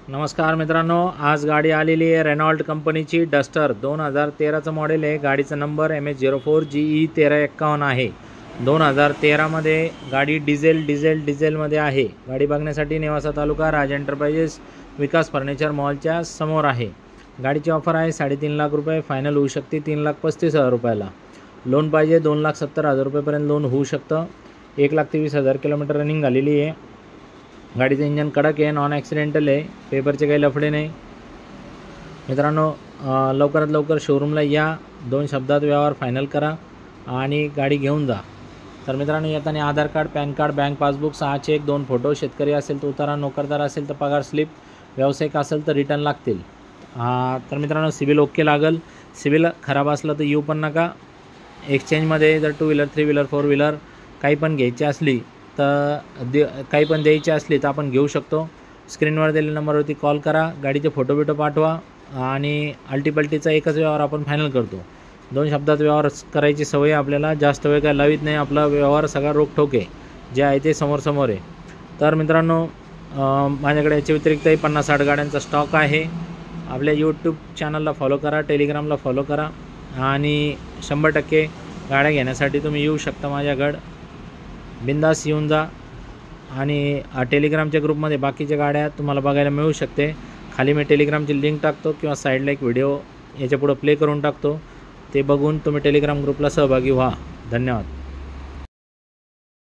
नमस्कार मित्रांनो, आज गाडी आलेली आहे रेनॉल्ट कंपनीची डस्टर 2013चं मॉडेल आहे। गाडीचा नंबर MH04GE1351 आहे। 2013मध्ये गाडी डिझेलमध्ये आहे। गाडी बघण्यासाठी नेवासा तालुका राज एंटरप्राइजेस विकास फर्निचर मॉलच्या समोर आहे। गाडीची ऑफर आहे 3.5 लाख रुपये, फायनल होऊ शकते 3,35,000 रुपयाला। लोन पाहिजे 2,70,000 रुपयेपर्यंत लोन होऊ शकतं। 1,23,000 किलोमीटर रनिंग झालेली आहे। गाडीचं इंजन कडक आहे, नॉन ॲक्सिडेंटल आहे, पेपरचे काही लफडे नाही। मित्रांनो, लवकरात लवकर शोरूमला या, 2 शब्दात व्यवहार फायनल करा आणि गाडी घेऊन जा। तर मित्रांनो, येताना Aadhaar card, PAN card, bank passbook, 6 cheque, 2 photo, शेतकरी असेल तर उतारा, नोकरदार असेल तर पगार स्लिप, व्यावसायिक असेल तर रिटर्न लागतील। तर मित्रांनो, सिबिल ओके लागल। सिबिल खराब असलं तर येऊ पण नका। एक्सचेंजमध्ये जर 2 व्हीलर, 3 व्हीलर, 4 व्हीलर काही पण घ्यायची असली तर काही पण द्यायची असली तर आपण घेऊ शकतो। स्क्रीनवर दिलेल्या नंबरवरती कॉल करा, गाडीचे फोटो पाठवा आणि अल्टीपल्टीचा एकच व्यवहार आपण फायनल करतो। 2 शब्दात व्यवहार करायची सवय आपल्याला, जास्त वेळ काय लावित नाही। आपला व्यवहार सगळा रोखठोक आहे, जे आहे ते समोर आहे। तर मित्रांनो, माझ्याकडे याच्या व्यतिरिक्तही 50-60 गाड्यांचा स्टॉक आहे। आपल्या यूट्यूब चॅनलला फॉलो करा, टेलिग्रामला फॉलो करा आणि 100% गाड्या घेण्यासाठी तुम्ही येऊ शकता माझ्याकडं। बिंदास येऊन जा आणि टेलिग्रामच्या ग्रुपमध्ये बाकीच्या गाड्या तुम्हाला बघायला मिळू शकते। खाली मी टेलिग्रामची लिंक टाकतो किंवा साईडला एक व्हिडिओ याच्या पुढे प्ले करून टाकतो, ते बघून तुम्ही टेलिग्राम ग्रुपला सहभागी व्हा। धन्यवाद।